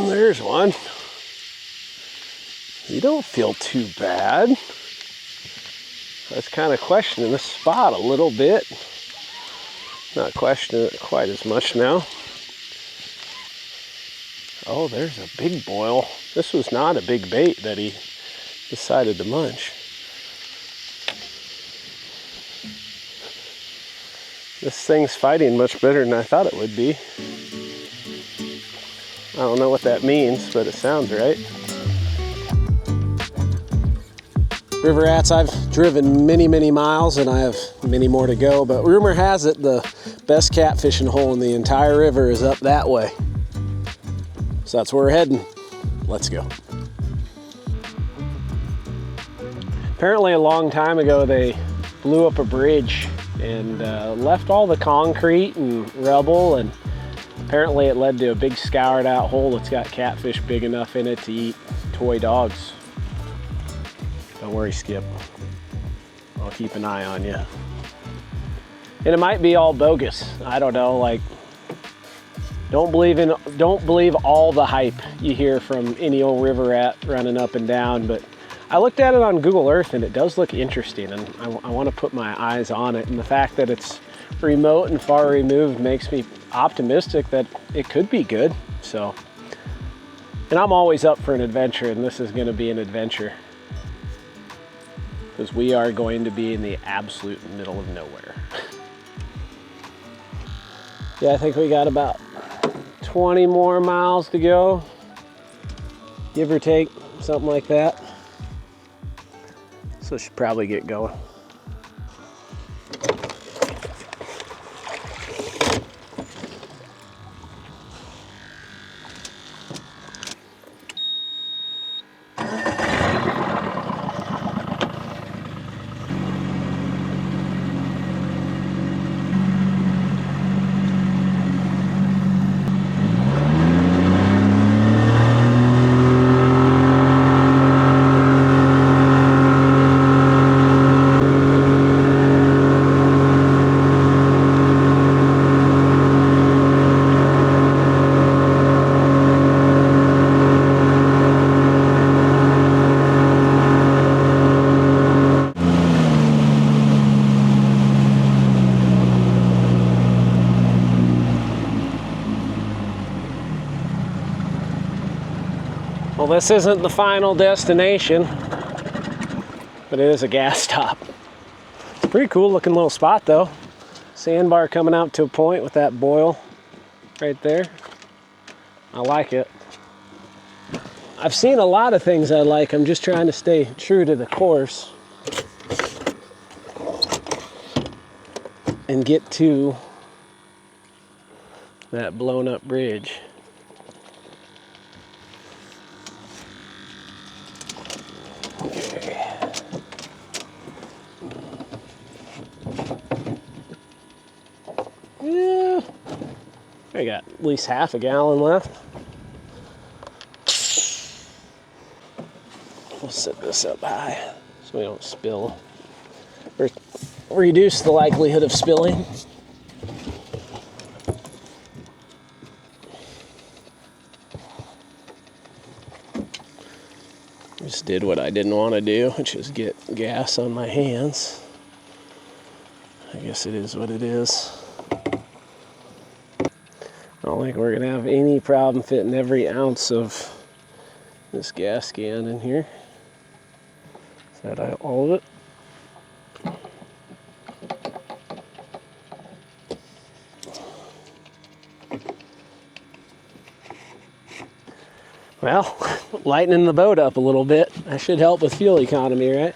There's one. You don't feel too bad. I was kind of questioning this spot a little bit. Not questioning it quite as much now. Oh, there's a big boil. This was not a big bait that he decided to munch. This thing's fighting much better than I thought it would be. I don't know what that means, but it sounds right. River rats, I've driven many, many miles and I have many more to go, but rumor has it the best catfishing hole in the entire river is up that way. So that's where we're heading. Let's go. Apparently a long time ago they blew up a bridge and left all the concrete and rubble, and apparently it led to a big scoured out hole that's got catfish big enough in it to eat toy dogs. Don't worry, Skip. I'll keep an eye on you. And it might be all bogus. I don't know, like, don't believe all the hype you hear from any old river rat running up and down, but I looked at it on Google Earth and it does look interesting, and I want to put my eyes on it, and the fact that it's remote and far removed makes me optimistic that it could be good. So, and I'm always up for an adventure, and this is going to be an adventure because we are going to be in the absolute middle of nowhere. Yeah, I think we got about 20 more miles to go, give or take, something like that. So I should probably get going. Well, this isn't the final destination, but it is a gas stop. It's a pretty cool looking little spot though. Sandbar coming out to a point with that boil right there. I like it. I've seen a lot of things I like. I'm just trying to stay true to the course and get to that blown up bridge. Yeah, I got at least half a gallon left. We'll set this up high so we don't spill, or reduce the likelihood of spilling. Just did what I didn't want to do, which is get gas on my hands. I guess it is what it is. I don't think we're gonna have any problem fitting every ounce of this gas can in here. Is that all of it? Well, lightening the boat up a little bit. That should help with fuel economy, right?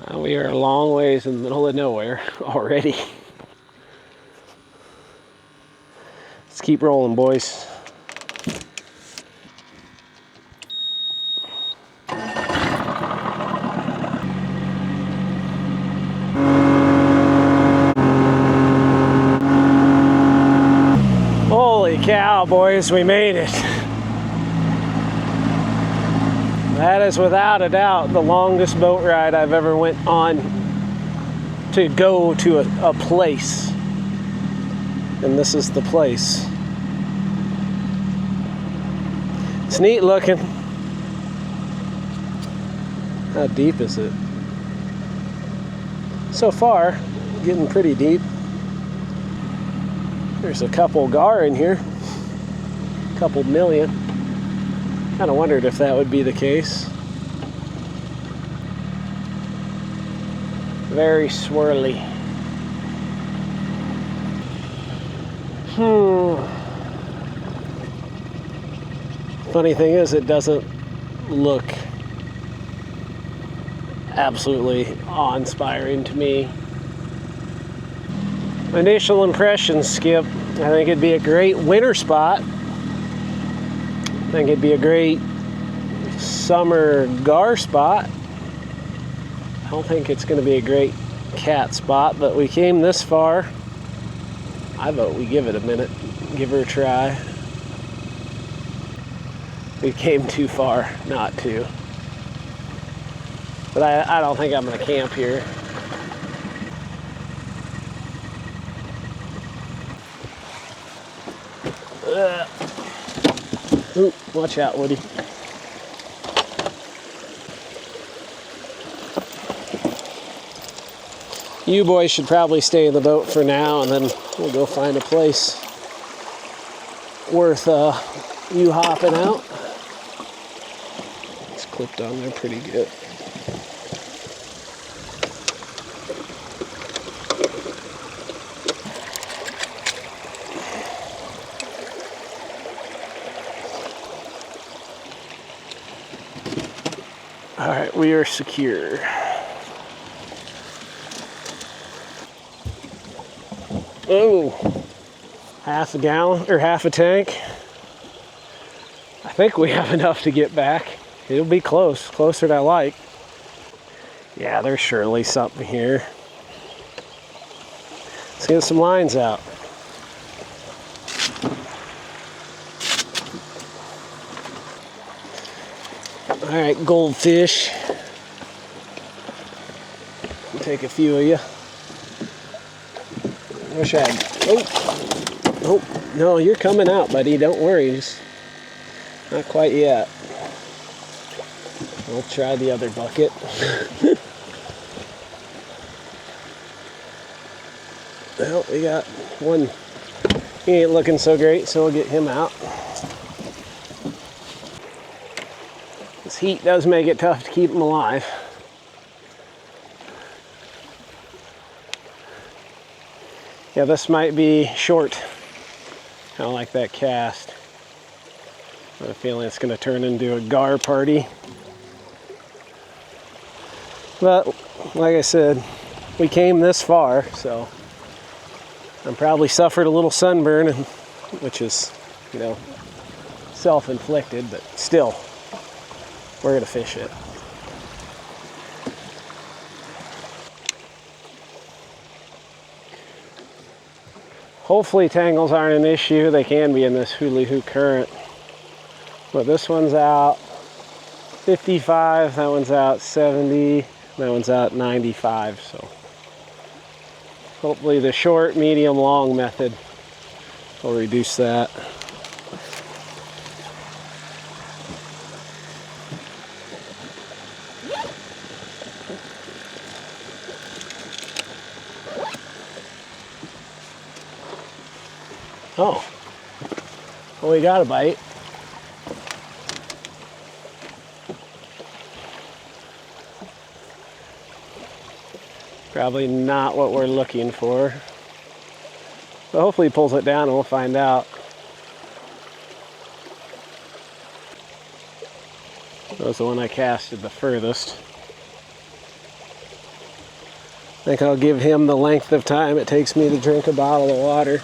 Well, we are a long ways in the middle of nowhere already. Let's keep rolling, boys. Wow, boys, we made it. That is without a doubt the longest boat ride I've ever went on to go to a place. And this is the place. It's neat looking. How deep is it? So far, getting pretty deep. There's a couple gar in here. A couple million. Kind of wondered if that would be the case. Very swirly. Funny thing is, it doesn't look absolutely awe-inspiring to me. Initial impressions, Skip. I think it'd be a great winter spot. I think it'd be a great summer gar spot. I don't think it's going to be a great cat spot, but we came this far. I vote we give it a minute, give her a try. We came too far not to. But I don't think I'm going to camp here. Ooh, watch out, Woody. You boys should probably stay in the boat for now, and then we'll go find a place worth you hopping out. It's clipped on there pretty good. All right, we are secure. Oh, half a gallon or half a tank. I think we have enough to get back. It'll be close, closer than I like. Yeah, there's surely something here. Let's get some lines out. All right, goldfish. I'll take a few of you. Wish I had. Oh, no, you're coming out, buddy. Don't worry. Just not quite yet. I'll try the other bucket. Well, we got one. He ain't looking so great, so we'll get him out. This heat does make it tough to keep him alive. Yeah, this might be short. Kind of like that cast. I have a feeling it's going to turn into a gar party. But, like I said, we came this far, so I'm probably suffered a little sunburn, which is, you know, self-inflicted, but still, we're going to fish it. Hopefully tangles aren't an issue. They can be in this hula-hoop current. But this one's out 55, that one's out 70, that one's out 95. So hopefully the short, medium, long method will reduce that. Oh, well, we got a bite. Probably not what we're looking for. But hopefully he pulls it down and we'll find out. That was the one I casted the furthest. I think I'll give him the length of time it takes me to drink a bottle of water.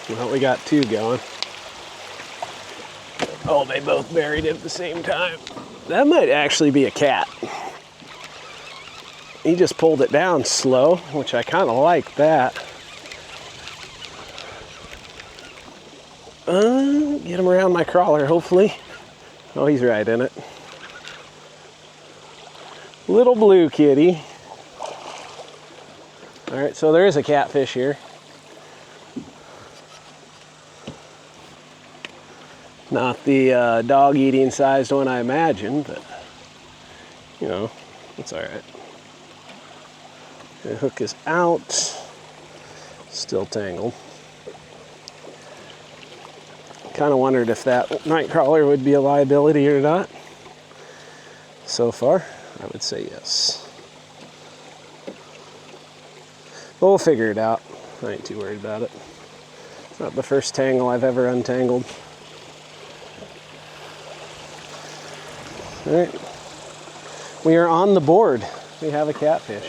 Well, we got two going. Oh, they both buried it at the same time. That might actually be a cat. He just pulled it down slow, which I kind of like that. Get him around my crawler, hopefully. Oh, he's right in it. Little blue kitty. All right, so there is a catfish here. Not the dog eating sized one I imagined, but you know, it's all right. The hook is out, still tangled. Kind of wondered if that night crawler would be a liability or not. So far, I would say yes. But we'll figure it out. I ain't too worried about it. It's not the first tangle I've ever untangled. All right, we are on the board. We have a catfish.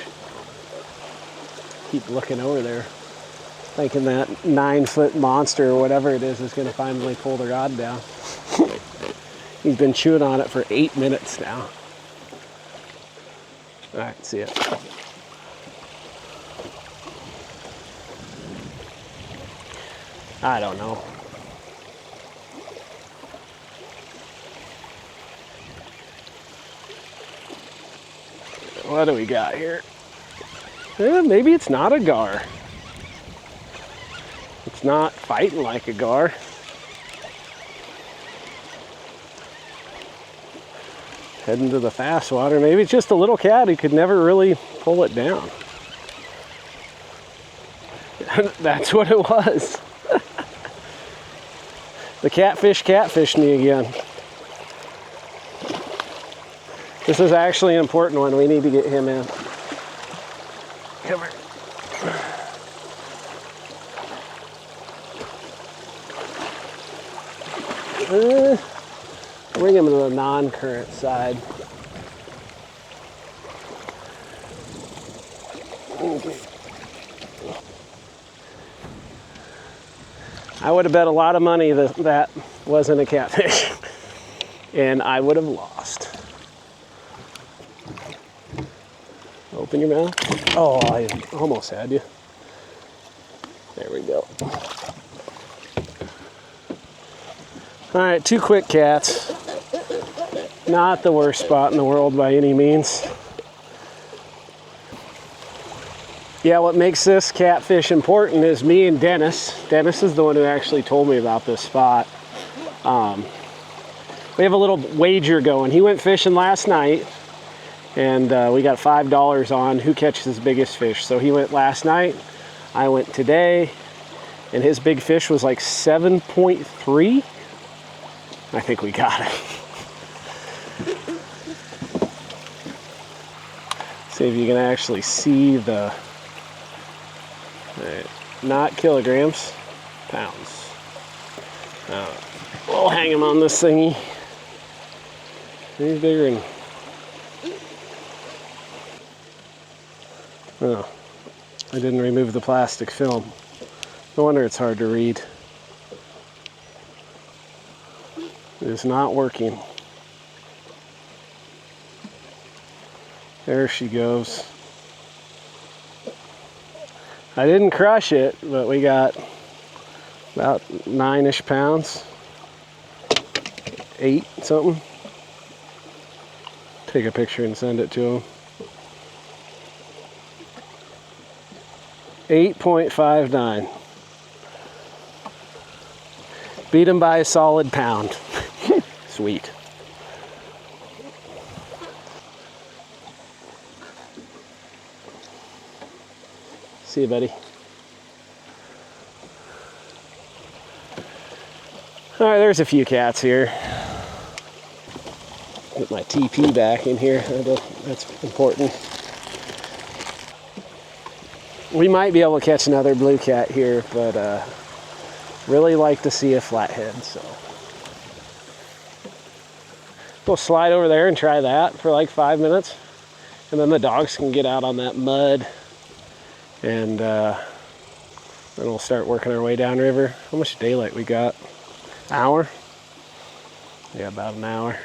Keep looking over there, thinking that 9-foot monster or whatever it is going to finally pull the rod down. He's been chewing on it for 8 minutes now. All right, see ya. I don't know. What do we got here? Maybe it's not a gar. It's not fighting like a gar. Heading to the fast water. Maybe it's just a little cat who could never really pull it down. That's what it was. The catfish catfished me again. This is actually an important one. We need to get him in. Come here. Bring him to the non-current side. Okay. I would have bet a lot of money that that wasn't a catfish, and I would have lost. Open your mouth. Oh, I almost had you. There we go. All right, 2 quick cats. Not the worst spot in the world by any means. Yeah, what makes this catfish important is me and Dennis. Dennis is the one who actually told me about this spot. We have a little wager going. He went fishing last night, and we got $5 on who catches the biggest fish. So he went last night, I went today, and his big fish was like 7.3. I think we got it. See if you can actually see the, not kilograms, pounds. We'll hang him on this thingy. He's bigger than, oh, I didn't remove the plastic film. No wonder it's hard to read. It is not working. There she goes. I didn't crush it, but we got about 9-ish pounds. 8 something. Take a picture and send it to him. 8.59. Beat him by a solid pound. Sweet. See you, buddy. All right, there's a few cats here. Get my TP back in here. That's important. We might be able to catch another blue cat here, but really like to see a flathead, so. We'll slide over there and try that for like 5 minutes, and then the dogs can get out on that mud, and then we'll start working our way downriver. How much daylight we got? Hour? Yeah, about an hour.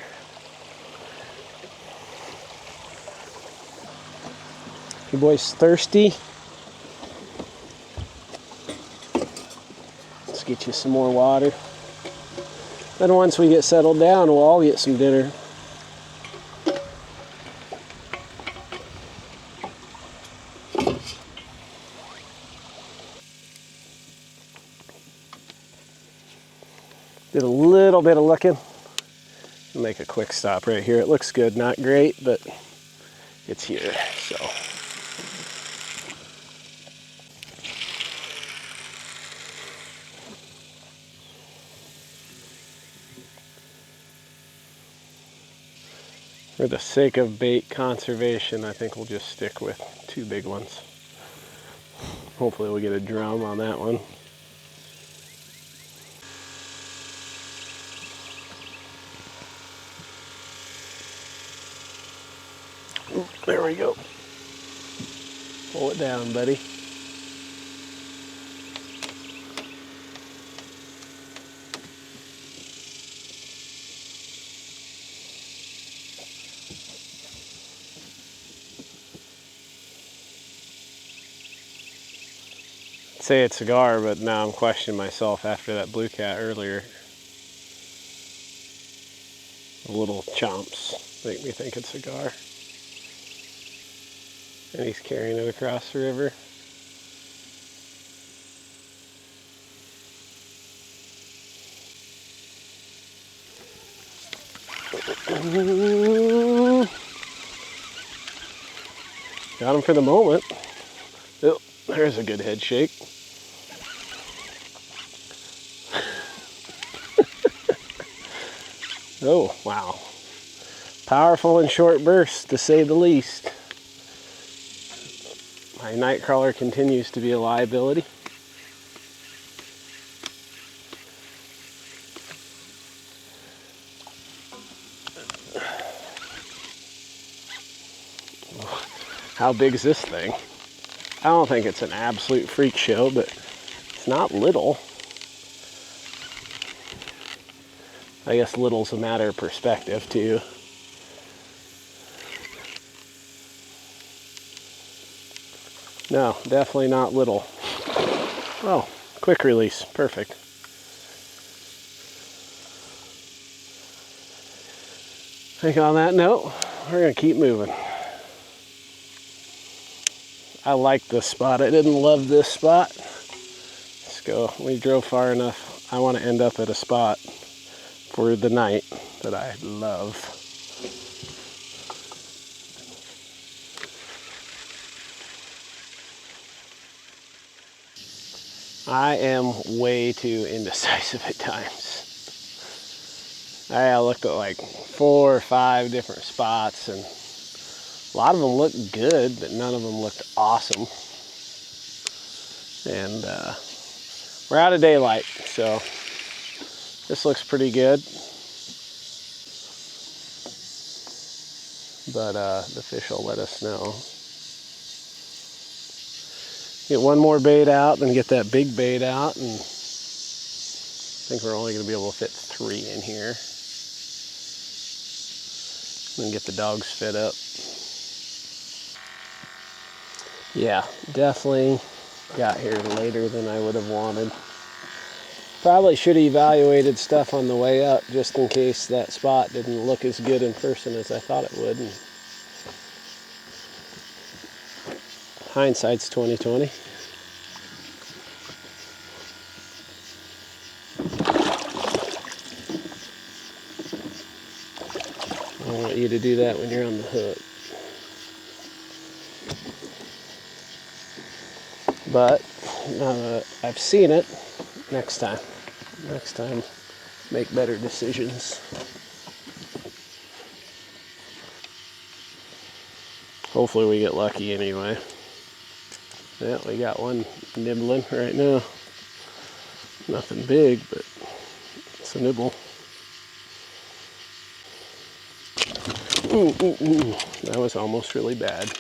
You boys thirsty? Let's get you some more water. Then once we get settled down, we'll all get some dinner. Did a little bit of looking. I'll make a quick stop right here. It looks good, not great, but it's here, so. For the sake of bait conservation, I think we'll just stick with 2 big ones. Hopefully we'll get a drum on that one. Ooh, there we go. Pull it down, buddy. Say it's a gar, but now I'm questioning myself after that blue cat earlier. The little chomps make me think it's a gar. And he's carrying it across the river. Got him for the moment. Oh, there's a good head shake. Oh, wow. Powerful in short bursts, to say the least. My night crawler continues to be a liability. How big is this thing? I don't think it's an absolute freak show, but it's not little. I guess little's a matter of perspective too. No, definitely not little. Oh, quick release, perfect. I think on that note, we're gonna keep moving. I like this spot. I didn't love this spot. Let's go. We drove far enough. I want to end up at a spot for the night that I love. I am way too indecisive at times. I looked at like 4 or 5 different spots, and a lot of them looked good, but none of them looked awesome. And we're out of daylight, so this looks pretty good. But the fish will let us know. Get one more bait out, then get that big bait out, and I think we're only going to be able to fit 3 in here. And get the dogs fed up. Yeah, definitely got here later than I would have wanted. Probably should have evaluated stuff on the way up just in case that spot didn't look as good in person as I thought it would. And hindsight's 20/20. I want you to do that when you're on the hook. But now that I've seen it, next time, make better decisions. Hopefully we get lucky anyway. Yeah, we got one nibbling right now. Nothing big, but it's a nibble. That was almost really bad.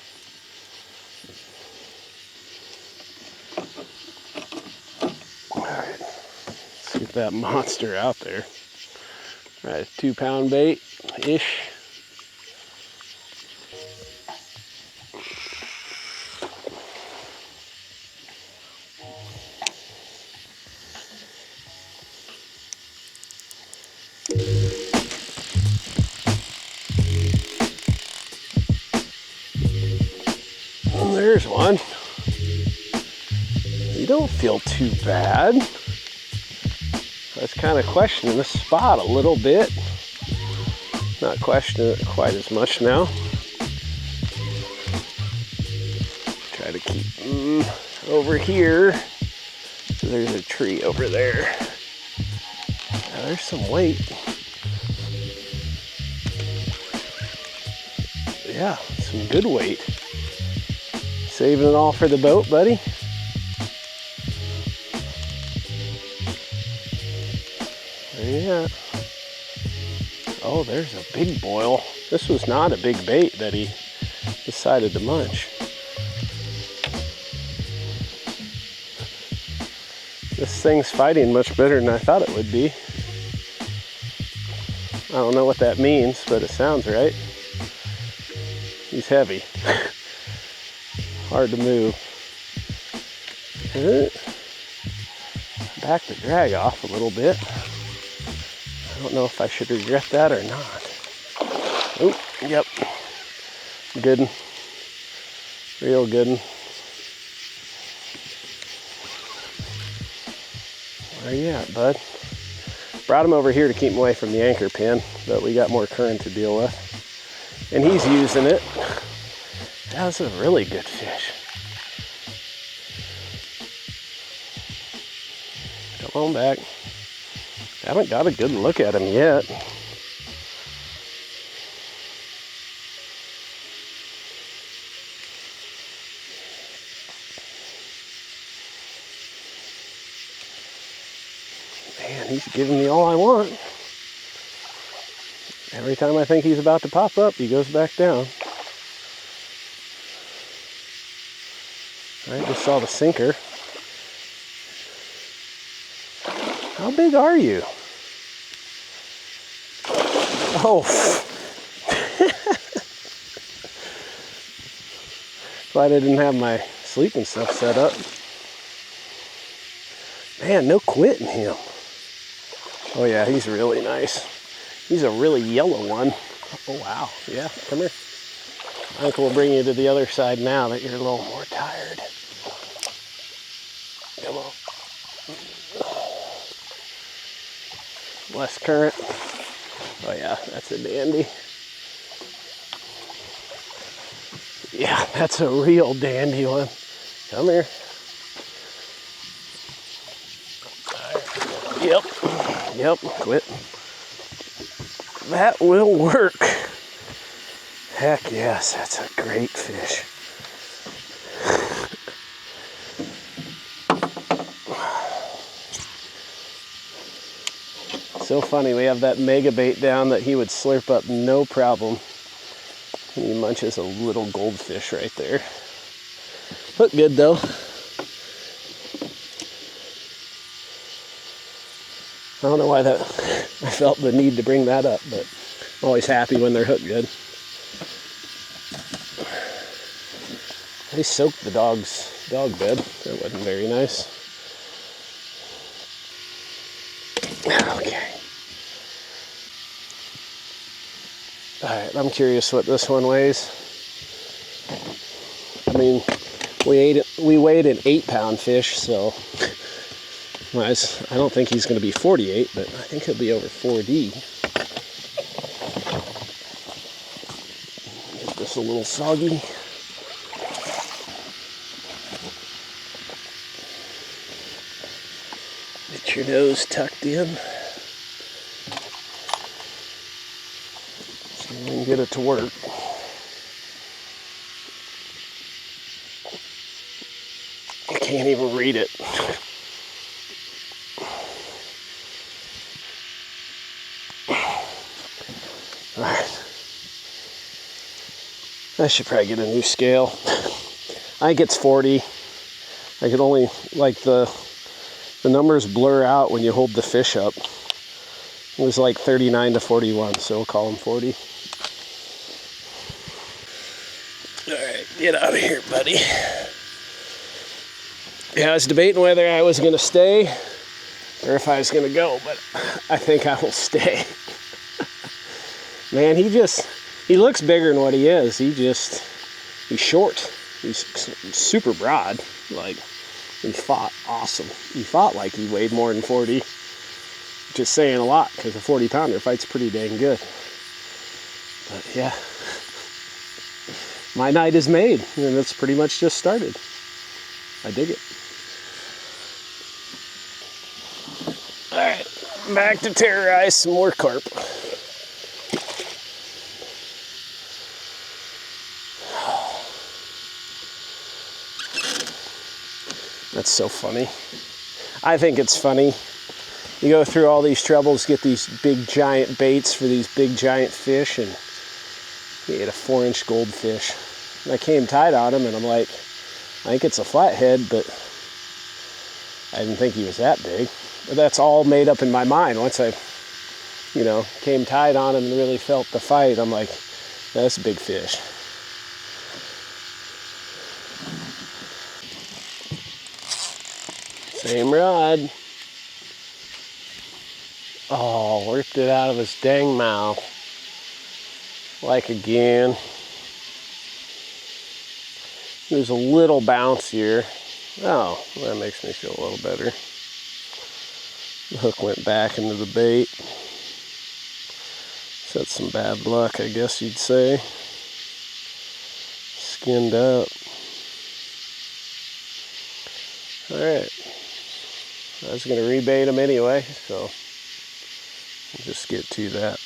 Alright, let's get that monster out there. Alright, 2-pound bait-ish. there's one. You don't feel too bad. I was kind of questioning the spot a little bit. Not questioning it quite as much now. Try to keep over here. There's a tree over there. Now, there's some weight. Yeah, some good weight. Saving it all for the boat, buddy. Yeah. Oh, there's a big boil. This was not a big bait that he decided to munch. This thing's fighting much better than I thought it would be. I don't know what that means, but it sounds right. He's heavy. Hard to move. Back the drag off a little bit. I don't know if I should regret that or not. Oh, yep. Good one. Real good one. Where you at, bud? Brought him over here to keep him away from the anchor pin, but we got more current to deal with. And he's using it. That's a really good fish. Come on back. Haven't got a good look at him yet. Man, he's giving me all I want. Every time I think he's about to pop up, he goes back down. I just saw the sinker. How big are you? Oh. Glad I didn't have my sleeping stuff set up. Man, no quitting him. Oh yeah, he's really nice. He's a really yellow one. Oh wow, yeah, come here. I think we'll bring you to the other side now that you're a little more tired. Come on. Less current. Oh yeah, that's a dandy. Yeah, that's a real dandy one. Come here. Yep, quit. That will work. Heck yes, that's a great fish. So funny, we have that mega bait down that he would slurp up no problem. And he munches a little goldfish right there. Look good though. I don't know why that I felt the need to bring that up, but I'm always happy when they're hooked good. They soaked the dog's dog bed. That wasn't very nice. Okay. Alright, I'm curious what this one weighs. I mean, we weighed an 8-pound fish, so I don't think he's going to be 48, but I think he'll be over 4D. Get this a little soggy. Get your nose tucked in. So we can get it to work. I can't even read it. Alright. I should probably get a new scale. I think it's 40. I could only, like, the numbers blur out when you hold the fish up. It was like 39 to 41, so we'll call him 40. Alright, get out of here, buddy. Yeah, I was debating whether I was going to stay or if I was going to go, but I think I will stay. Man, he looks bigger than what he is. He's short. He's super broad. Like, he fought awesome. He fought like he weighed more than 40. Just saying a lot, because a 40-pounder fights pretty dang good. But yeah, my night is made, and it's pretty much just started. I dig it. All right, back to terrorize some more carp. That's so funny. I think it's funny. You go through all these troubles, get these big giant baits for these big giant fish, and you get a 4-inch goldfish. And I came tied on him, and I'm like, I think it's a flathead, but I didn't think he was that big. But that's all made up in my mind. Once I, came tied on him and really felt the fight, I'm like, that's a big fish. Same rod. Oh, ripped it out of his dang mouth. Like again. It was a little bouncier. Oh, that makes me feel a little better. The hook went back into the bait. So that's some bad luck, I guess you'd say. Skinned up. Alright. I was going to rebait him anyway, so we'll just get to that.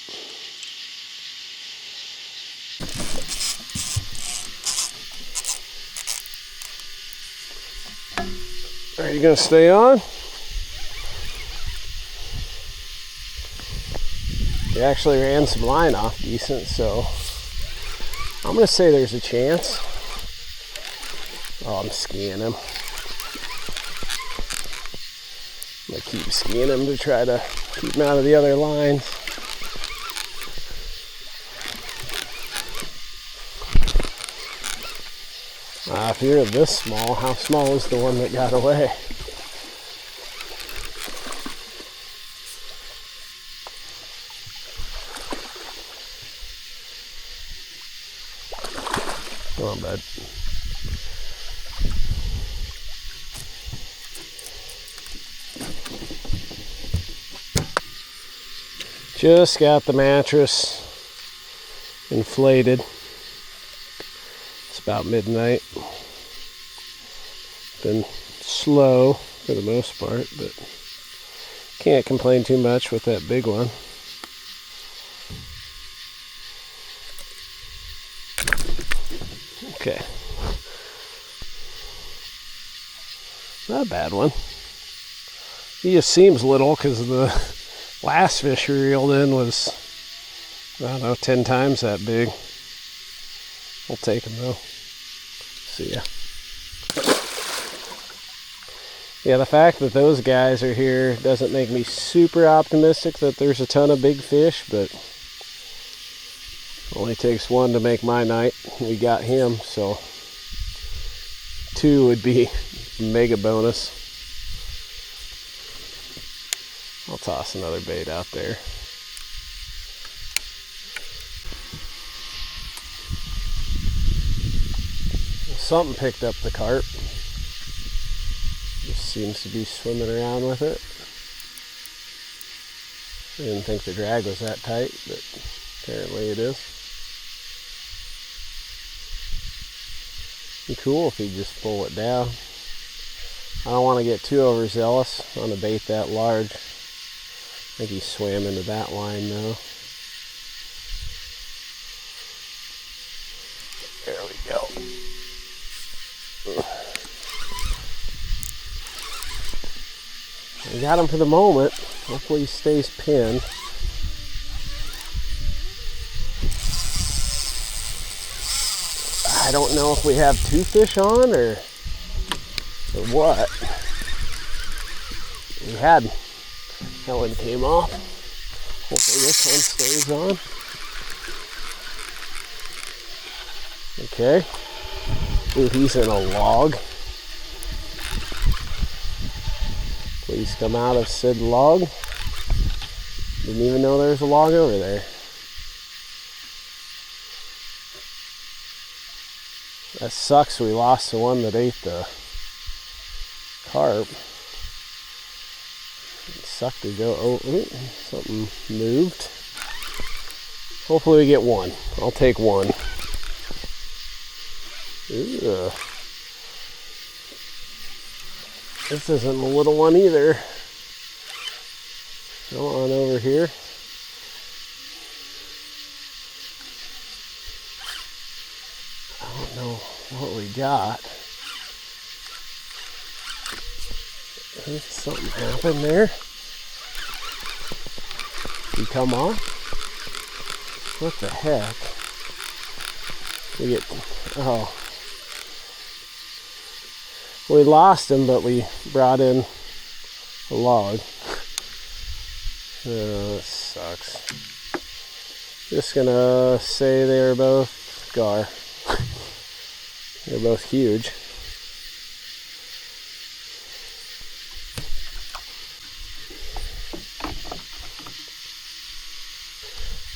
Are you going to stay on? He actually ran some line off decent, so I'm going to say there's a chance. Oh, I'm skiing him. I'm going to keep skiing him to try to keep him out of the other lines. If you're this small, how small is the one that got away? Come on, bud. Just got the mattress inflated. It's about midnight. Been slow for the most part, but can't complain too much with that big one. Okay. Not a bad one. He just seems little because the last fish we reeled in was, I don't know, 10 times that big. We'll take him though. See ya. Yeah, the fact that those guys are here doesn't make me super optimistic that there's a ton of big fish, but only takes one to make my night. We got him, so 2 would be mega bonus. I'll toss another bait out there. Something picked up the carp. Just seems to be swimming around with it. I didn't think the drag was that tight, but apparently it is. It'd be cool if he'd just pull it down. I don't want to get too overzealous on a bait that large. I think he swam into that line though. There we go. We got him for the moment. Hopefully he stays pinned. I don't know if we have 2 fish on or what. We had, that one came off. Hopefully this one stays on. Okay. Ooh, he's in a log. Please come out of said log. Didn't even know there was a log over there. That sucks, we lost the one that ate the carp. It sucked to go, oh, something moved. Hopefully we get one. I'll take one. Ugh. This isn't a little one either. Come on over here. I don't know what we got. Something happened there. He come off? What the heck? We get, oh. We lost him, but we brought in a log. Oh, that sucks. Just gonna say they're both gar. They're both huge.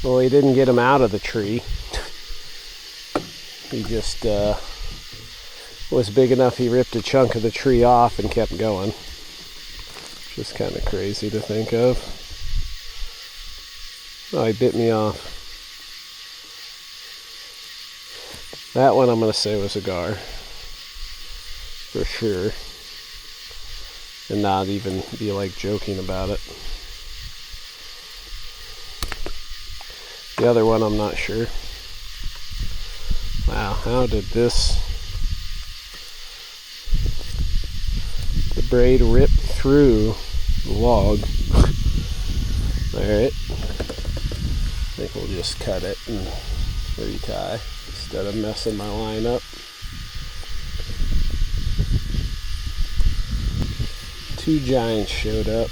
Well, he didn't get him out of the tree. He just was big enough he ripped a chunk of the tree off and kept going. Just kind of crazy to think of. Oh, he bit me off. That one I'm going to say was a gar. For sure. And not even be like joking about it. The other one I'm not sure. Wow, how did the braid rip through the log? Alright. I think we'll just cut it and retie instead of messing my line up. Two giants showed up.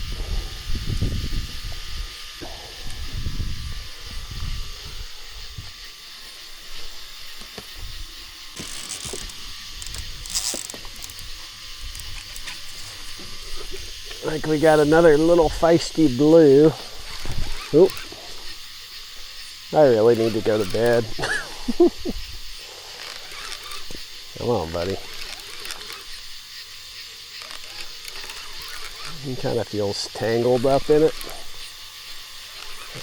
Like we got another little feisty blue. Oop. I really need to go to bed. Come on, buddy. He kind of feels tangled up in it.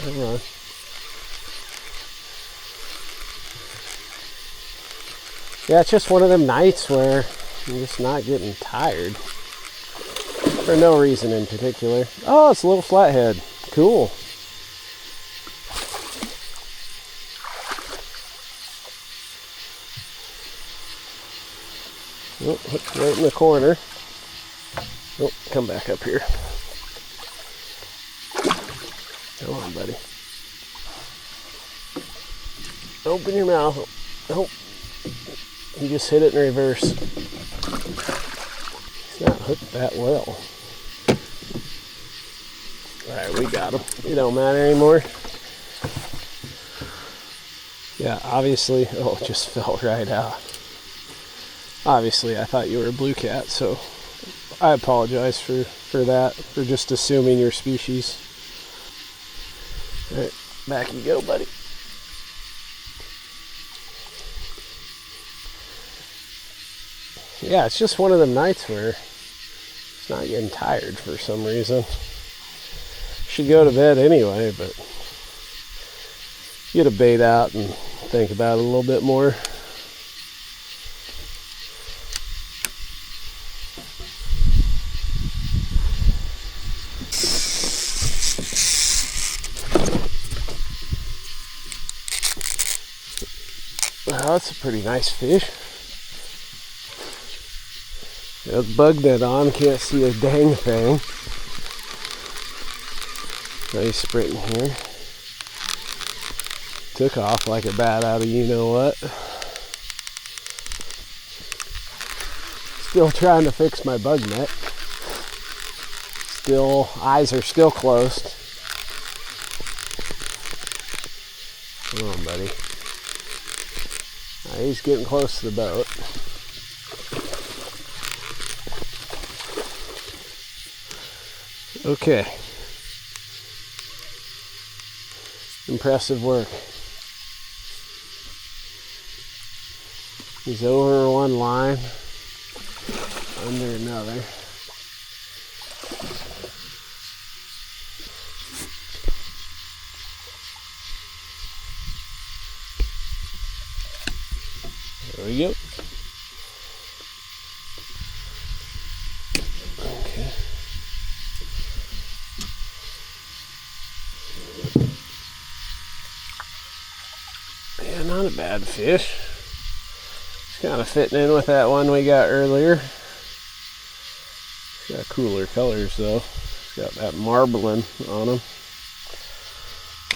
Come on. Yeah, it's just one of them nights where I'm just not getting tired. For no reason in particular. Oh, it's a little flathead. Cool. Oh, hooked right in the corner. Oh, come back up here. Come on, buddy. Open your mouth. Oh, you just hit it in reverse. It's not hooked that well. Alright, we got him. It don't matter anymore. Yeah, obviously. Oh, it just fell right out. Obviously, I thought you were a blue cat, so I apologize for that, for just assuming your species. Alright, back you go, buddy. Yeah, it's just one of them nights where it's not getting tired for some reason. Should go to bed anyway, but get a bait out and think about it a little bit more. Well, that's a pretty nice fish. Got the bug net on, can't see a dang thing. Nice sprinting here. Took off like a bat out of you know what. Still trying to fix my bug net. Still, eyes are still closed. Come on, buddy. He's getting close to the boat. Okay. Impressive work. He's over one line, under another. There we go. Okay. Yeah, not a bad fish. It's kind of fitting in with that one we got earlier. It's got cooler colors though. It's got that marbling on them.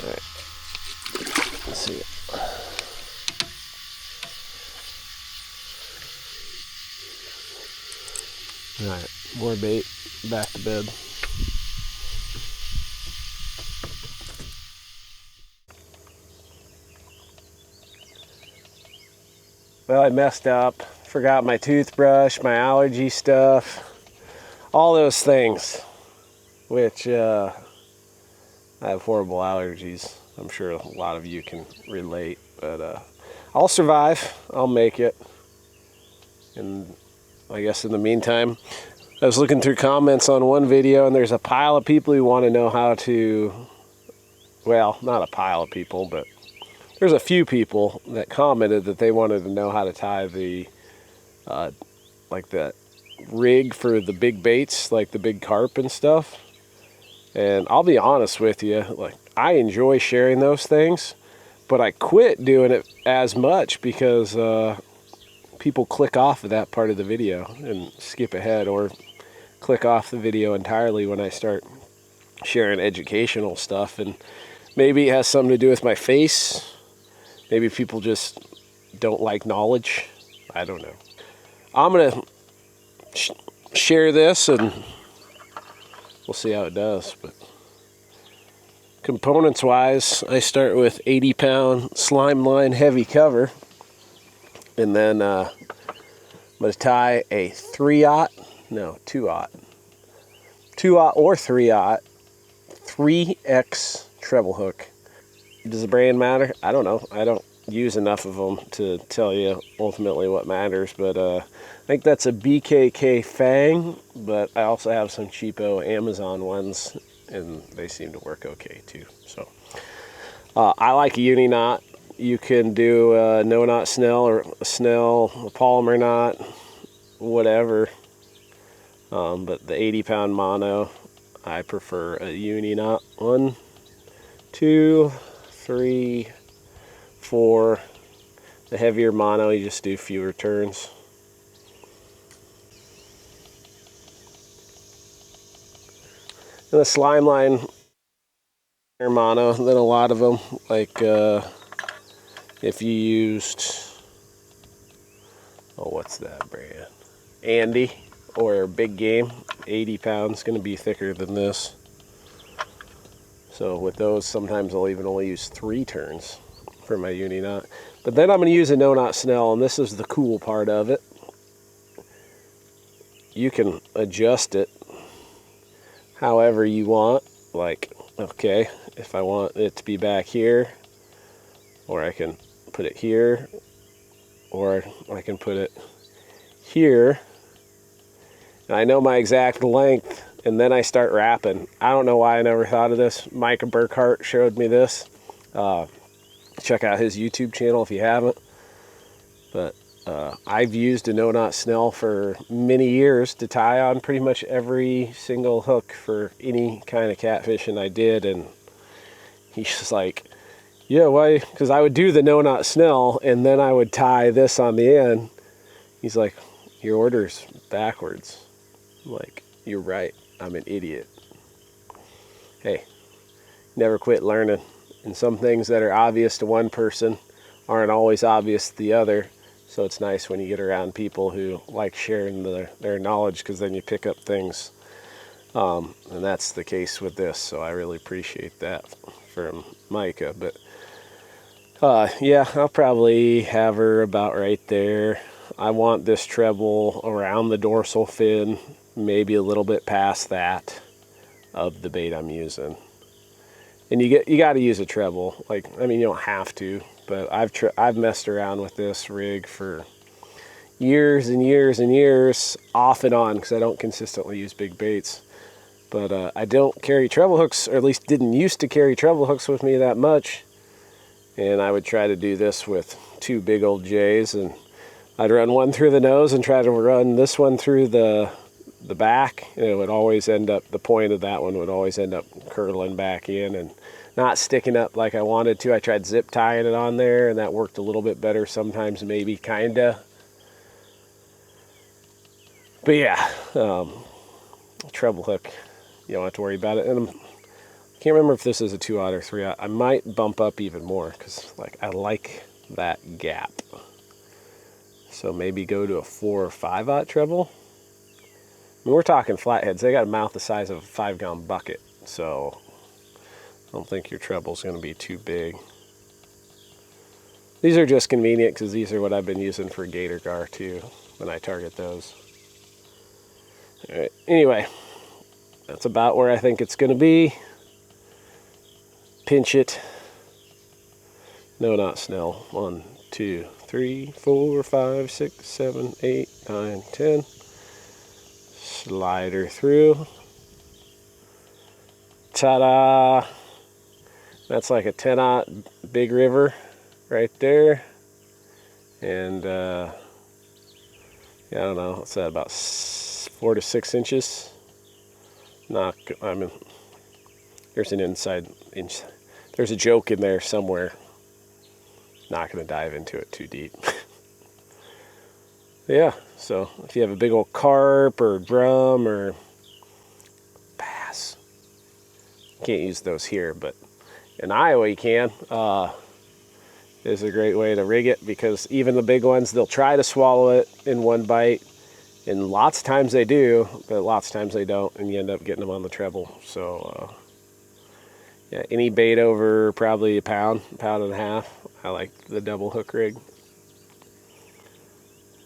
All right. Let's see it. All right, more bait, back to bed. Well, I messed up, forgot my toothbrush, my allergy stuff, all those things, which I have horrible allergies. I'm sure a lot of you can relate, but I'll survive, I'll make it. And I guess in the meantime, I was looking through comments on one video and there's a pile of people who want to know how to, well, not a pile of people, but there's a few people that commented that they wanted to know how to tie the, like the rig for the big baits, like the big carp and stuff. And I'll be honest with you, like I enjoy sharing those things, but I quit doing it as much because people click off of that part of the video and skip ahead, or click off the video entirely when I start sharing educational stuff. And maybe it has something to do with my face. Maybe people just don't like knowledge. I don't know. I'm gonna share this and we'll see how it does. But components wise, I start with 80-pound slime line heavy cover, and then I'm gonna tie a 2-aught or 3-aught 3X treble hook. Does the brand matter? I don't know. I don't use enough of them to tell you ultimately what matters, but I think that's a BKK Fang, but I also have some cheapo Amazon ones and they seem to work okay too. So I like a uni knot. You can do a no knot Snell or a Snell, a polymer knot, whatever, but the 80-pound mono, I prefer a uni knot. 1, 2, 3, 4. The heavier mono, you just do fewer turns. And the slime line mono, then a lot of them, like if you used, oh, what's that brand? Andy or Big Game, 80 pounds, going to be thicker than this. So with those, sometimes I'll even only use 3 turns for my uni knot. But then I'm going to use a no knot Snell, and this is the cool part of it. You can adjust it however you want. Like, okay, if I want it to be back here, or I can put it here, or I can put it here. And I know my exact length, and then I start wrapping. I don't know why I never thought of this. Micah Burkhart showed me this. Check out his YouTube channel if you haven't. But I've used a no knot Snell for many years to tie on pretty much every single hook for any kind of catfishing I did. And he's just like, yeah, why? Because I would do the no knot Snell and then I would tie this on the end. He's like, your order's backwards. I'm like, you're right. I'm an idiot. Hey, never quit learning. And some things that are obvious to one person aren't always obvious to the other. So it's nice when you get around people who like sharing their knowledge, because then you pick up things. And that's the case with this. So I really appreciate that from Micah. But yeah, I'll probably have her about right there. I want this treble around the dorsal fin, maybe a little bit past that of the bait I'm using. And you got to use a treble. Like, I mean, you don't have to, but I've messed around with this rig for years and years and years off and on because I don't consistently use big baits. But I don't carry treble hooks, or at least didn't used to carry treble hooks with me that much. And I would try to do this with 2 big old J's, and I'd run one through the nose and try to run this one through the back, and it would always end up, the point of that one would always end up curling back in and not sticking up like I wanted to. I tried zip tying it on there, and that worked a little bit better sometimes, maybe, kinda. But yeah, treble hook, you don't have to worry about it. And I can't remember if this is a 2/0 or 3/0. I might bump up even more because like I like that gap. So maybe go to a 4 or 5/0 treble. I mean, we're talking flatheads. They got a mouth the size of a 5-gallon bucket, so I don't think your treble's going to be too big. These are just convenient because these are what I've been using for gator gar too when I target those. All right. Anyway, that's about where I think it's going to be. Pinch it. No, not Snell. 1, 2, 3, 4, 5, 6, 7, 8, 9, 10. Slide her through. Ta-da! That's like a 10/0 big river right there. And yeah, I don't know, what's that, about 4 to 6 inches? Not, I mean, there's an inside inch. There's a joke in there somewhere. Not going to dive into it too deep. Yeah, so if you have a big old carp or drum or bass, you can't use those here, but in Iowa you can. Is a great way to rig it because even the big ones, they'll try to swallow it in one bite, and lots of times they do, but lots of times they don't, and you end up getting them on the treble. So yeah, any bait over probably a pound and a half, I like the double hook rig.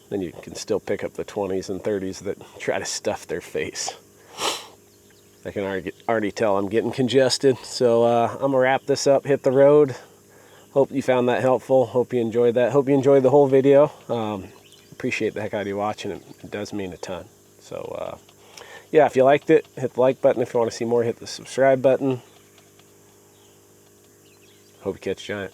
Then you can still pick up the 20s and 30s that try to stuff their face. I can already tell I'm getting congested, so I'm gonna wrap this up, hit the road. Hope you found that helpful. Hope you enjoyed that. Hope you enjoyed the whole video. Appreciate the heck out of you watching. It does mean a ton. So yeah, if you liked it, hit the like button. If you want to see more, hit the subscribe button. Hope you catch a giant.